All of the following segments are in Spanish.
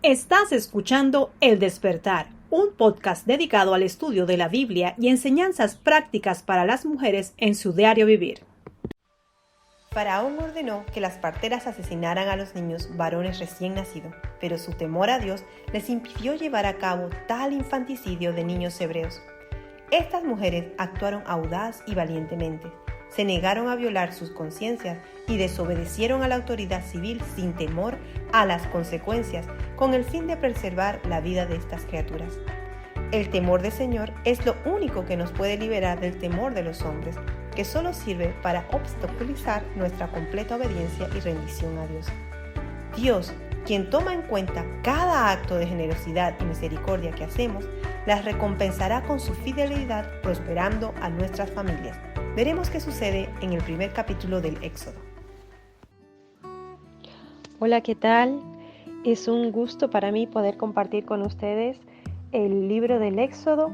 Estás escuchando El Despertar, un podcast dedicado al estudio de la Biblia y enseñanzas prácticas para las mujeres en su diario vivir. Faraón ordenó que las parteras asesinaran a los niños varones recién nacidos, pero su temor a Dios les impidió llevar a cabo tal infanticidio de niños hebreos. Estas mujeres actuaron audaz y valientemente, se negaron a violar sus conciencias y desobedecieron a la autoridad civil sin temor a las consecuencias, con el fin de preservar la vida de estas criaturas. El temor del Señor es lo único que nos puede liberar del temor de los hombres, que solo sirve para obstaculizar nuestra completa obediencia y rendición a Dios. Dios, quien toma en cuenta cada acto de generosidad y misericordia que hacemos, las recompensará con su fidelidad, prosperando a nuestras familias. Veremos qué sucede en el primer capítulo del Éxodo. Hola, ¿qué tal? Es un gusto para mí poder compartir con ustedes el libro del Éxodo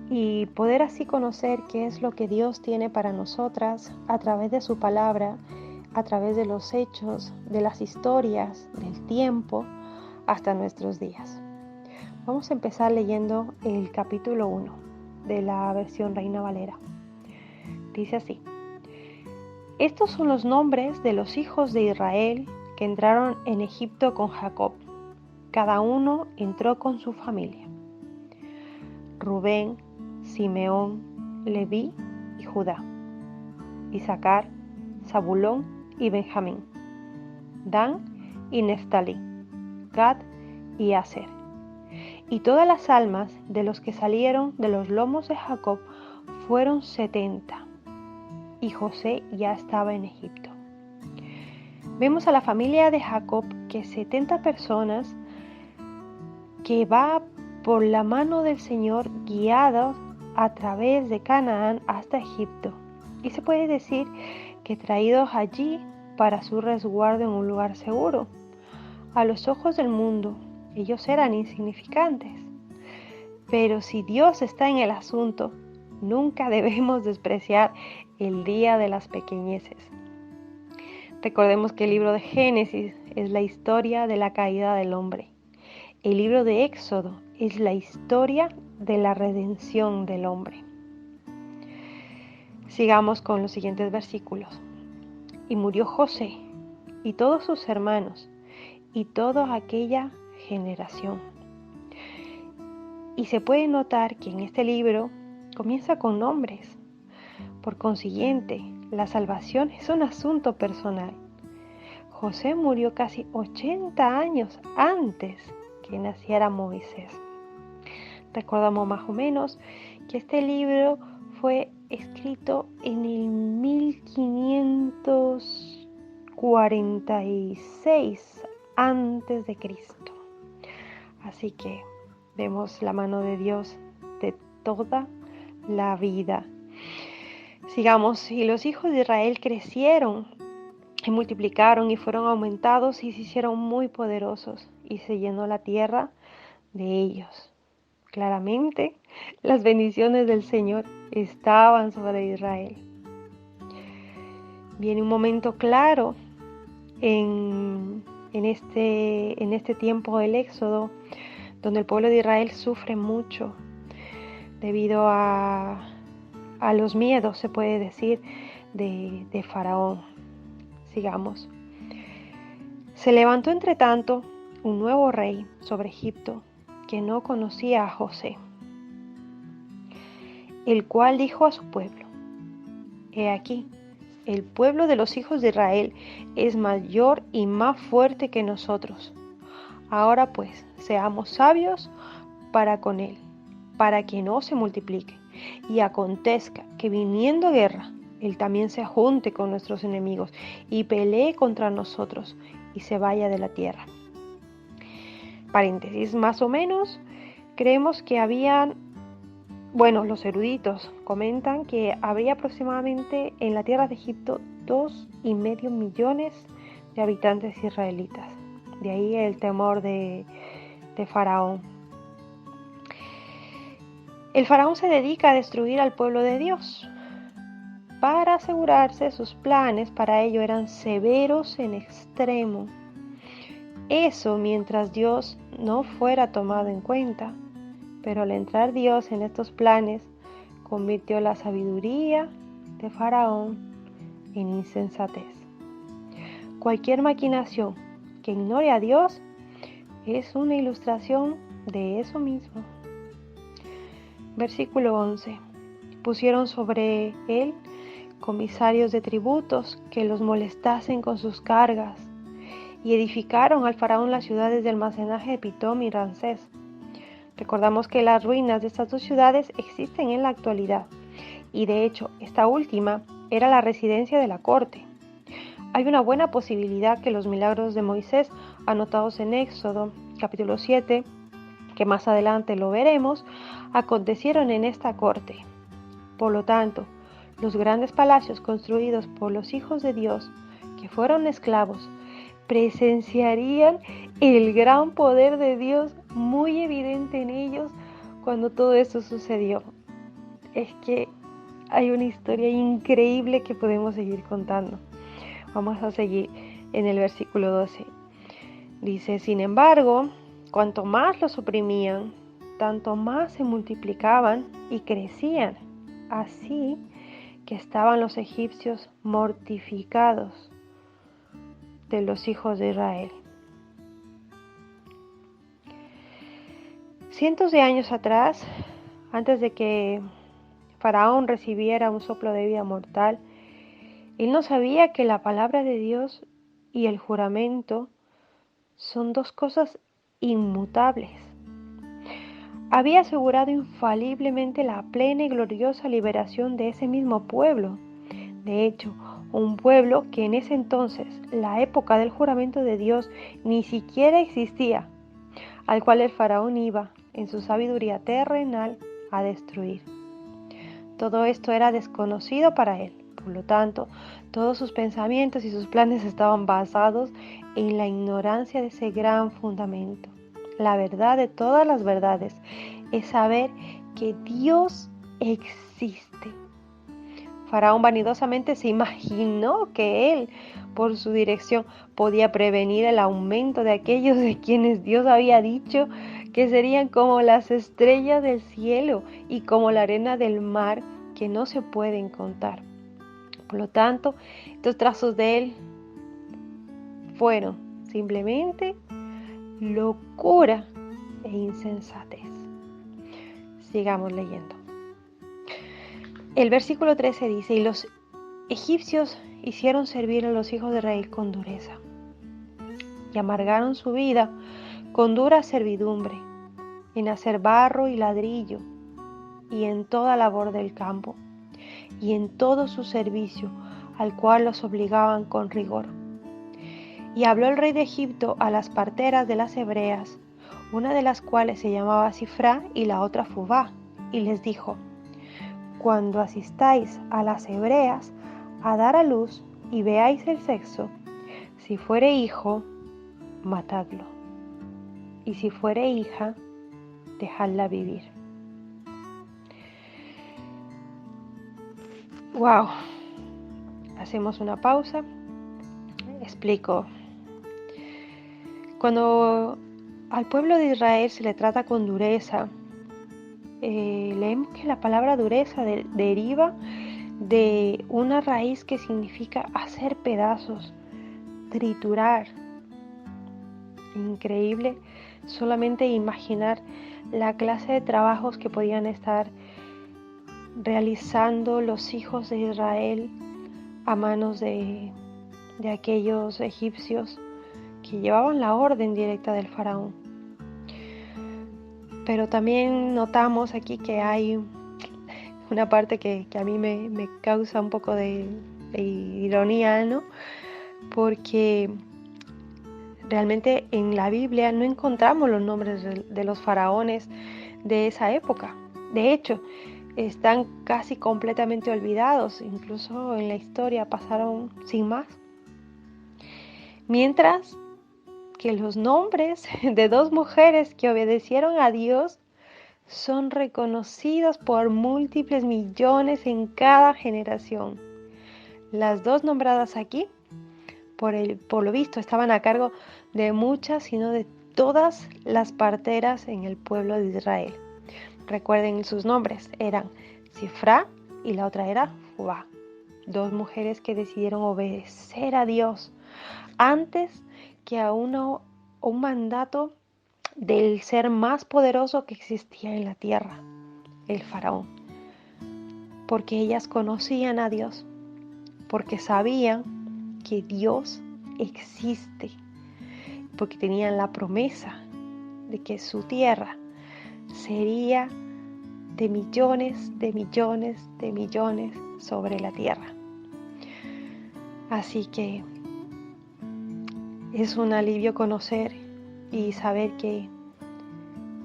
y poder así conocer qué es lo que Dios tiene para nosotras a través de su palabra, a través de los hechos, de las historias, del tiempo, hasta nuestros días. Vamos a empezar leyendo el capítulo 1 de la versión Reina Valera. Dice así: Estos son los nombres de los hijos de Israel que entraron en Egipto con Jacob. Cada uno entró con su familia: Rubén, Simeón, Leví y Judá, Isaacar, Zabulón y Benjamín, Dan y Neftalí, Gad y Aser. Y todas las almas de los que salieron de los lomos de Jacob fueron 70. Y José ya estaba en Egipto. Vemos a la familia de Jacob, que 70 personas, que va por la mano del Señor guiados a través de Canaán hasta Egipto. Y se puede decir que traídos allí para su resguardo en un lugar seguro. A los ojos del mundo, ellos eran insignificantes. Pero si Dios está en el asunto, nunca debemos despreciar el día de las pequeñeces. Recordemos que el libro de Génesis es la historia de la caída del hombre. El libro de Éxodo es la historia de la redención del hombre. Sigamos con los siguientes versículos. Y murió José y todos sus hermanos y toda aquella generación. Y se puede notar que en este libro comienza con nombres. Por consiguiente, la salvación es un asunto personal. José murió casi 80 años antes que naciera Moisés. Recordamos más o menos que este libro fue escrito en el 1546 antes de Cristo. Así que vemos la mano de Dios de toda la vida. Sigamos. Y los hijos de Israel crecieron y multiplicaron y fueron aumentados y se hicieron muy poderosos, y se llenó la tierra de ellos. Claramente, las bendiciones del Señor estaban sobre Israel. Viene un momento claro en este tiempo del Éxodo, donde el pueblo de Israel sufre mucho debido a los miedos, se puede decir, de Faraón. Sigamos. Se levantó entre tanto un nuevo rey sobre Egipto que no conocía a José, el cual dijo a su pueblo: He aquí, el pueblo de los hijos de Israel es mayor y más fuerte que nosotros. Ahora pues, seamos sabios para con él, para que no se multiplique, y acontezca que viniendo guerra, él también se junte con nuestros enemigos y pelee contra nosotros y se vaya de la tierra. Paréntesis, más o menos, creemos que los eruditos comentan que habría aproximadamente en la tierra de Egipto 2,5 millones de habitantes israelitas. De ahí el temor de Faraón. El Faraón se dedica a destruir al pueblo de Dios. Para asegurarse, sus planes para ello eran severos en extremo. Eso mientras Dios no fuera tomado en cuenta. Pero al entrar Dios en estos planes, convirtió la sabiduría de Faraón en insensatez. Cualquier maquinación que ignore a Dios es una ilustración de eso mismo. Versículo 11. Pusieron sobre él comisarios de tributos que los molestasen con sus cargas, y edificaron al faraón las ciudades de almacenaje de Pitón y Ramsés. Recordamos que las ruinas de estas dos ciudades existen en la actualidad, y de hecho esta última era la residencia de la corte. Hay una buena posibilidad que los milagros de Moisés, anotados en Éxodo capítulo 7, que más adelante lo veremos, acontecieron en esta corte. Por lo tanto, los grandes palacios construidos por los hijos de Dios, que fueron esclavos, presenciarían el gran poder de Dios muy evidente en ellos cuando todo esto sucedió. Es que hay una historia increíble que podemos seguir contando. Vamos a seguir en el versículo 12. Dice, sin embargo, cuanto más los oprimían, tanto más se multiplicaban y crecían, así que estaban los egipcios mortificados de los hijos de Israel. Cientos de años atrás, antes de que Faraón recibiera un soplo de vida mortal, él no sabía que la palabra de Dios y el juramento son dos cosas inmutables. Había asegurado infaliblemente la plena y gloriosa liberación de ese mismo pueblo. De hecho, un pueblo que en ese entonces, la época del juramento de Dios, ni siquiera existía, al cual el faraón iba, en su sabiduría terrenal, a destruir. Todo esto era desconocido para él. Por lo tanto, todos sus pensamientos y sus planes estaban basados en la ignorancia de ese gran fundamento. La verdad de todas las verdades es saber que Dios existe. Faraón vanidosamente se imaginó que él, por su dirección, podía prevenir el aumento de aquellos de quienes Dios había dicho que serían como las estrellas del cielo y como la arena del mar que no se pueden contar. Por lo tanto, estos trazos de él fueron simplemente locura e insensatez. Sigamos leyendo. El versículo 13 dice, y los egipcios hicieron servir a los hijos de Israel con dureza, y amargaron su vida con dura servidumbre, en hacer barro y ladrillo, y en toda labor del campo, y en todo su servicio, al cual los obligaban con rigor. Y habló el rey de Egipto a las parteras de las hebreas, una de las cuales se llamaba Sifrá y la otra Fubá, y les dijo, cuando asistáis a las hebreas a dar a luz y veáis el sexo, si fuere hijo, matadlo, y si fuere hija, dejadla vivir. Wow. Hacemos una pausa. Explico. Cuando al pueblo de Israel se le trata con dureza, leemos que la palabra dureza deriva de una raíz que significa hacer pedazos, triturar. Increíble solamente imaginar la clase de trabajos que podían estar realizando los hijos de Israel a manos de aquellos egipcios que llevaban la orden directa del faraón. Pero también notamos aquí que hay una parte que a mí me causa un poco de ironía, ¿no? Porque realmente en la Biblia no encontramos los nombres de los faraones de esa época. De hecho, están casi completamente olvidados, incluso en la historia pasaron sin más. Mientras que los nombres de dos mujeres que obedecieron a Dios son reconocidos por múltiples millones en cada generación. Las dos nombradas aquí por lo visto, estaban a cargo de muchas, sino de todas las parteras en el pueblo de Israel. Recuerden sus nombres, eran Sifra y la otra era Fubá. 2 mujeres que decidieron obedecer a Dios antes que a un mandato del ser más poderoso que existía en la tierra, el faraón. Porque ellas conocían a Dios, porque sabían que Dios existe, porque tenían la promesa de que su tierra sería de millones, de millones, de millones sobre la tierra. Así que es un alivio conocer y saber que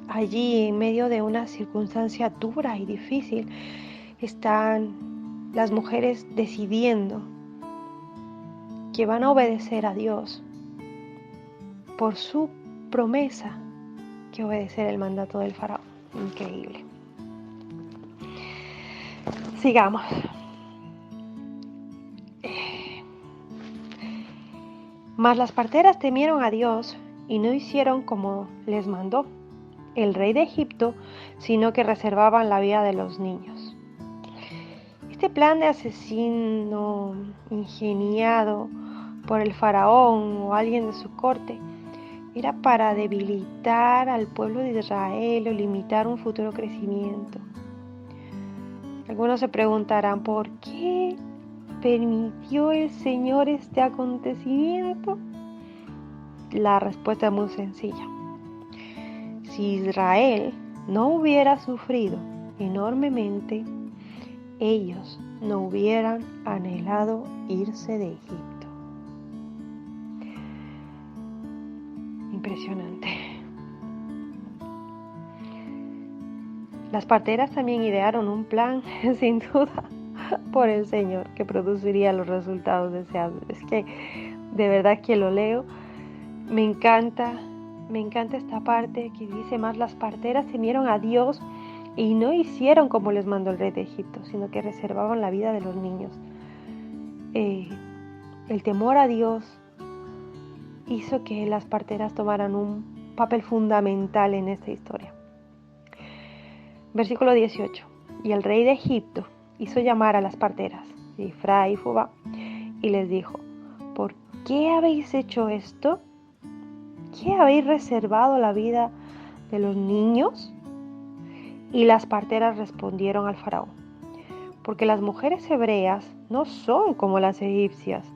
allí, en medio de una circunstancia dura y difícil, están las mujeres decidiendo que van a obedecer a Dios por su promesa que obedecer el mandato del faraón. Increíble. Sigamos. Mas las parteras temieron a Dios y no hicieron como les mandó el rey de Egipto, sino que reservaban la vida de los niños. Este plan de asesino ingeniado por el faraón o alguien de su corte era para debilitar al pueblo de Israel o limitar un futuro crecimiento. Algunos se preguntarán, ¿por qué permitió el Señor este acontecimiento? La respuesta es muy sencilla. Si Israel no hubiera sufrido enormemente, ellos no hubieran anhelado irse de Egipto. Impresionante. Las parteras también idearon un plan, sin duda, por el Señor, que produciría los resultados deseados. Es que de verdad que lo leo, me encanta esta parte que dice: más las parteras temieron a Dios y no hicieron como les mandó el rey de Egipto, sino que reservaban la vida de los niños. El temor a Dios hizo que las parteras tomaran un papel fundamental en esta historia. Versículo 18. Y el rey de Egipto hizo llamar a las parteras, Sifra y Fubá, y les dijo: ¿por qué habéis hecho esto? ¿Qué habéis reservado la vida de los niños? Y las parteras respondieron al faraón: porque las mujeres hebreas no son como las egipcias,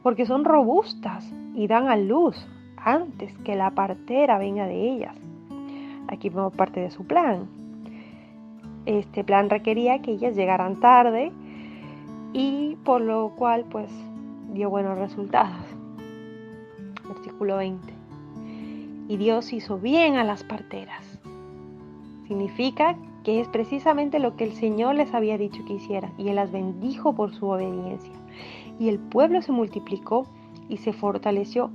porque son robustas y dan a luz antes que la partera venga de ellas. Aquí vemos parte de su plan. Este plan requería que ellas llegaran tarde y por lo cual pues dio buenos resultados. Versículo 20. Y Dios hizo bien a las parteras. Significa que es precisamente lo que el Señor les había dicho que hicieran, y Él las bendijo por su obediencia. Y el pueblo se multiplicó y se fortaleció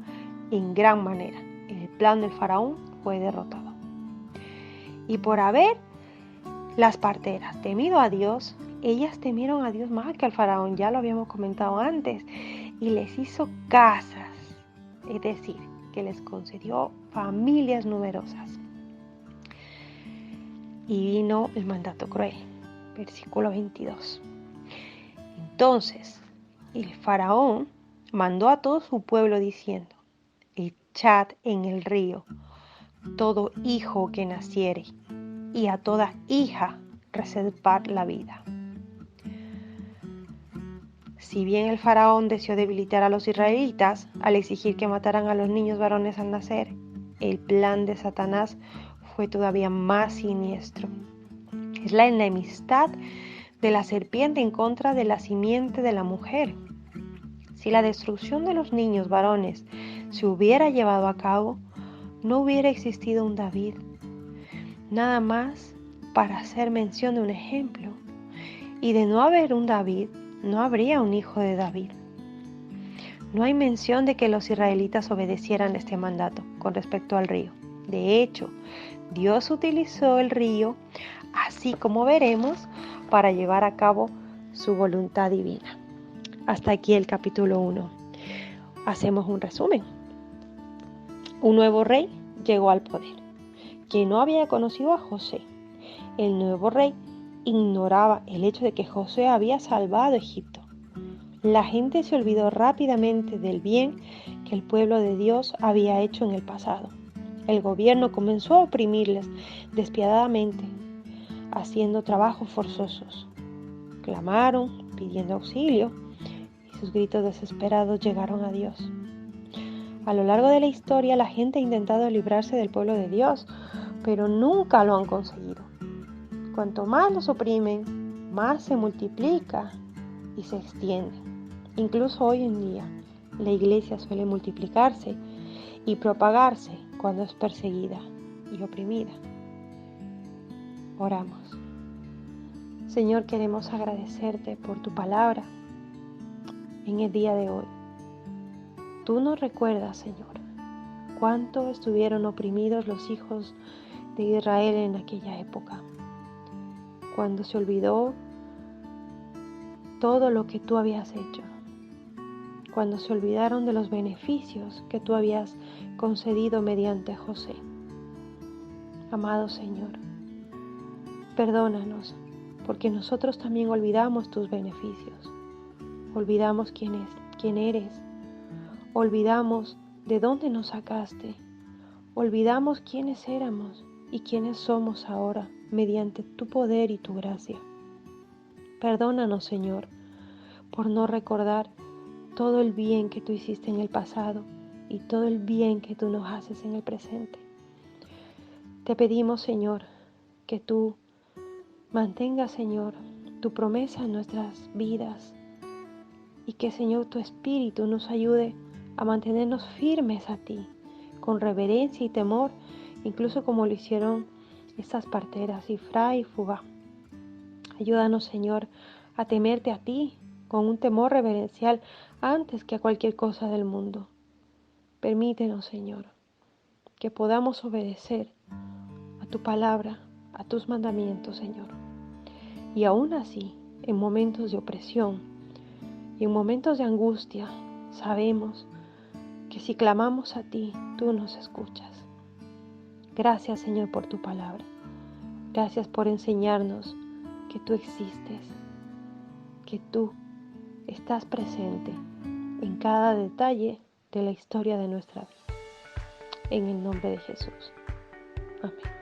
en gran manera. El plan del faraón fue derrotado. Y por haber las parteras temido a Dios, ellas temieron a Dios más que al faraón, ya lo habíamos comentado antes, y les hizo casas, es decir, que les concedió familias numerosas. Y vino el mandato cruel, versículo 22. Entonces el faraón mandó a todo su pueblo diciendo: echad en el río todo hijo que naciere, y a toda hija reservad la vida. Si bien el faraón deseó debilitar a los israelitas al exigir que mataran a los niños varones al nacer, el plan de Satanás fue todavía más siniestro. Es la enemistad de la serpiente en contra de la simiente de la mujer. Si la destrucción de los niños varones se hubiera llevado a cabo, no hubiera existido un David. Nada más para hacer mención de un ejemplo. Y de no haber un David, no habría un hijo de David. No hay mención de que los israelitas obedecieran este mandato con respecto al río. De hecho, Dios utilizó el río, así como veremos, para llevar a cabo su voluntad divina. Hasta aquí el capítulo 1. Hacemos un resumen. Un nuevo rey llegó al poder, que no había conocido a José. El nuevo rey ignoraba el hecho de que José había salvado Egipto. La gente se olvidó rápidamente del bien que el pueblo de Dios había hecho en el pasado. El gobierno comenzó a oprimirles despiadadamente, haciendo trabajos forzosos. Clamaron, pidiendo auxilio, y sus gritos desesperados llegaron a Dios. A lo largo de la historia, la gente ha intentado librarse del pueblo de Dios, pero nunca lo han conseguido. Cuanto más los oprimen, más se multiplica y se extiende. Incluso hoy en día, la iglesia suele multiplicarse y propagarse cuando es perseguida y oprimida. Oramos. Señor, queremos agradecerte por tu palabra en el día de hoy. Tú nos recuerdas, Señor, cuánto estuvieron oprimidos los hijos de Israel en aquella época, cuando se olvidó todo lo que tú habías hecho, cuando se olvidaron de los beneficios que tú habías concedido mediante José. Amado Señor, perdónanos, porque nosotros también olvidamos tus beneficios, olvidamos quién eres, olvidamos de dónde nos sacaste, olvidamos quiénes éramos y quiénes somos ahora mediante tu poder y tu gracia. Perdónanos, Señor, por no recordar todo el bien que tú hiciste en el pasado y todo el bien que tú nos haces en el presente. Te pedimos, Señor, que tú mantengas, Señor, tu promesa en nuestras vidas y que, Señor, tu Espíritu nos ayude a mantenernos firmes a ti, con reverencia y temor, incluso como lo hicieron estas parteras, Ifrá y Fubá. Ayúdanos, Señor, a temerte a ti con un temor reverencial antes que a cualquier cosa del mundo. Permítenos, Señor, que podamos obedecer a tu palabra, a tus mandamientos, Señor. Y aún así, en momentos de opresión y en momentos de angustia, sabemos que si clamamos a ti, tú nos escuchas. Gracias, Señor, por tu palabra. Gracias por enseñarnos que tú existes, que tú estás presente en cada detalle de la historia de nuestra vida. En el nombre de Jesús. Amén.